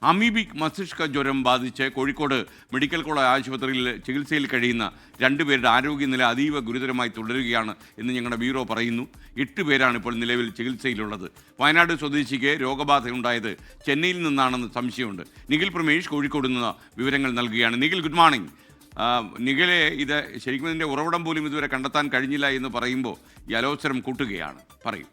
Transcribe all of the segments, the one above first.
Amoebic മസ്തിഷ്ക ജ്വരം ബാധിച്ച് കോഴിക്കോട് മെഡിക്കൽ കോളേജ് ആശുപത്രിയിൽ ചികിത്സയിൽ കഴിയുന്ന രണ്ടുപേരുടെ ആരോഗ്യനില അതീവ ഗുരുതരമായി തുടരുകയാണ് എന്ന് ഞങ്ങളുടെ ബ്യൂറോ പറയുന്നു. 8 പേരാണ് ഇപ്പോൾ നിലവിൽ ചികിത്സയിലുള്ളത്. വയനാട് സ്വദേശിക്ക് രോഗബാധയുണ്ടായത് ചെന്നൈയിൽ നിന്നാണെന്ന് സംശയമുണ്ട്. നിഖിൽ പ്രമേഷ് കോഴിക്കോട് നിന്ന് വിവരങ്ങൾ നൽകുകയാണ്. Nikhil, good morning. നിഖിലെ, ഇത് ശരിക്കും ഇതിൻ്റെ ഉറവിടം പോലും ഇതുവരെ കണ്ടെത്താൻ കഴിഞ്ഞില്ല എന്ന് പറയുമ്പോൾ ഈ അലോസരം കൂട്ടുകയാണ്. പറയും.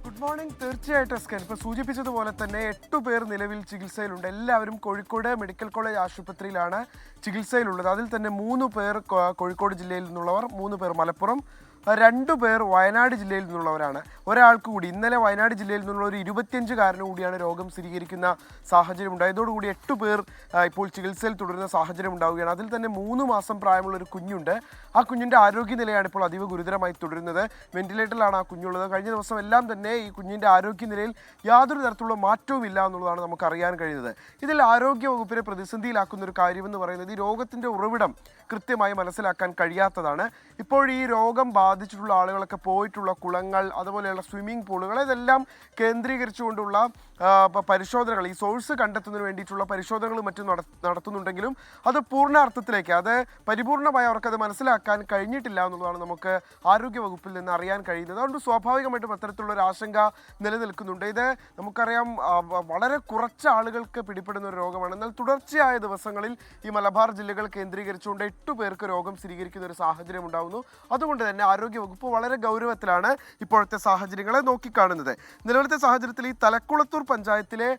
Good morning. തീർച്ചയായിട്ടും എസ്കൻ ഇപ്പോൾ സൂചിപ്പിച്ചതുപോലെ തന്നെ 8 പേർ നിലവിൽ ചികിത്സയിലുണ്ട്. എല്ലാവരും കോഴിക്കോട് മെഡിക്കൽ കോളേജ് ആശുപത്രിയിലാണ് ചികിത്സയിലുള്ളത്. അതിൽ തന്നെ 3 പേർ കോഴിക്കോട് ജില്ലയിൽ നിന്നുള്ളവർ, 3 പേർ മലപ്പുറം, 2 പേർ വയനാട് ജില്ലയിൽ നിന്നുള്ളവരാണ്. ഒരാൾക്ക് കൂടി ഇന്നലെ വയനാട് ജില്ലയിൽ നിന്നുള്ള ഒരു 25-കാരന് കൂടിയാണ് രോഗം സ്ഥിരീകരിക്കുന്ന സാഹചര്യം ഉണ്ടായതോടുകൂടി 8 പേർ ഇപ്പോൾ ചികിത്സയിൽ തുടരുന്ന സാഹചര്യം ഉണ്ടാവുകയാണ്. അതിൽ തന്നെ 3 മാസം പ്രായമുള്ള ഒരു കുഞ്ഞുണ്ട്. ആ കുഞ്ഞിൻ്റെ ആരോഗ്യനിലയാണ് ഇപ്പോൾ അതീവ ഗുരുതരമായി തുടരുന്നത്. വെന്റിലേറ്ററിലാണ് ആ കുഞ്ഞുള്ളത്. കഴിഞ്ഞ ദിവസം എല്ലാം തന്നെ ഈ കുഞ്ഞിൻ്റെ ആരോഗ്യനിലയിൽ യാതൊരു തരത്തിലുള്ള മാറ്റവും ഇല്ല എന്നുള്ളതാണ് നമുക്ക് അറിയാൻ കഴിയുന്നത്. ഇതിൽ ആരോഗ്യ വകുപ്പിനെ പ്രതിസന്ധിയിലാക്കുന്ന ഒരു കാര്യമെന്ന് പറയുന്നത് ഈ രോഗത്തിൻ്റെ ഉറവിടം കൃത്യമായി മനസ്സിലാക്കാൻ കഴിയാത്തതാണ്. ഇപ്പോൾ ഈ രോഗം ബാധിച്ചിട്ടുള്ള ആളുകളൊക്കെ പോയിട്ടുള്ള കുളങ്ങൾ, അതുപോലെയുള്ള സ്വിമ്മിംഗ് പൂളുകൾ, ഇതെല്ലാം കേന്ദ്രീകരിച്ചുകൊണ്ടുള്ള പരിശോധനകൾ, ഈ സോഴ്സ് കണ്ടെത്തുന്നതിന് വേണ്ടിയിട്ടുള്ള പരിശോധനകളും മറ്റും നടത്തുന്നുണ്ടെങ്കിലും അത് പൂർണ്ണാർത്ഥത്തിലേക്ക്, അത് പരിപൂർണമായി അവർക്കത് മനസ്സിലാക്കാൻ കഴിഞ്ഞിട്ടില്ല എന്നുള്ളതാണ് നമുക്ക് ആരോഗ്യ വകുപ്പിൽ നിന്ന് അറിയാൻ കഴിയുന്നത്. അതുകൊണ്ട് സ്വാഭാവികമായിട്ടും അത്തരത്തിലുള്ള ഒരു ആശങ്ക നിലനിൽക്കുന്നുണ്ട്. ഇത് നമുക്കറിയാം, വളരെ കുറച്ച് ആളുകൾക്ക് പിടിപ്പെടുന്ന ഒരു രോഗമാണ്. എന്നാൽ തുടർച്ചയായ ദിവസങ്ങളിൽ ഈ മലബാർ ജില്ലകൾ കേന്ദ്രീകരിച്ചുകൊണ്ട് 8 പേർക്ക് രോഗം സ്ഥിരീകരിക്കുന്ന ഒരു സാഹചര്യം ഉണ്ടാകുന്നു. അതുകൊണ്ട് തന്നെ ആരോഗ്യവകുപ്പ് വളരെ ഗൗരവത്തിലാണ് ഇപ്പോഴത്തെ സാഹചര്യങ്ങളെ നോക്കിക്കാണുന്നത്. നിലവിലത്തെ സാഹചര്യത്തിൽ ഈ തലക്കുളത്തൂർ പഞ്ചായത്തിലെ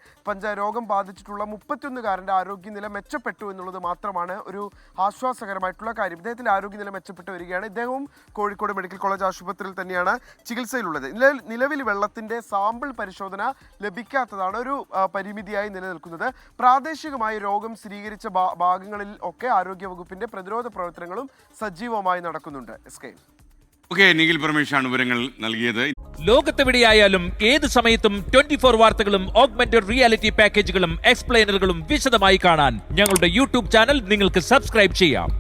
രോഗം ബാധിച്ചിട്ടുള്ള 31-കാരൻ്റെ ആരോഗ്യനില മെച്ചപ്പെട്ടു എന്നുള്ളത് മാത്രമാണ് ഒരു ആശ്വാസകരമായിട്ടുള്ള കാര്യം. ഇദ്ദേഹത്തിൻ്റെ ആരോഗ്യനില മെച്ചപ്പെട്ടു വരികയാണ്. ഇദ്ദേഹവും കോഴിക്കോട് മെഡിക്കൽ കോളേജ് ആശുപത്രിയിൽ തന്നെയാണ് ചികിത്സയിലുള്ളത്. നിലവിൽ വെള്ളത്തിൻ്റെ സാമ്പിൾ പരിശോധന ലഭിക്കാത്തതാണ് ഒരു പരിമിതിയായി നിലനിൽക്കുന്നത്. പ്രാദേശികമായി രോഗം സ്ഥിരീകരിച്ച ഭാഗങ്ങളിൽ ഒക്കെ ആരോഗ്യവകുപ്പിൻ്റെ പ്രതിരോധ പ്രവർത്തനങ്ങളും സജീവമായി നടക്കുന്നുണ്ട്. നിഖിൽ പരമേശാണ് വിവരങ്ങൾ നൽകിയത്. ലോകത്തെവിടെയായാലും ഏത് സമയത്തും 24 വാർത്തകളും ഓഗ്മെന്റഡ് റിയാലിറ്റി പാക്കേജുകളും എക്സ്പ്ലെയിനറുകളും വിശദമായി കാണാൻ ഞങ്ങളുടെ യൂട്യൂബ് ചാനൽ നിങ്ങൾക്ക് സബ്സ്ക്രൈബ് ചെയ്യാം.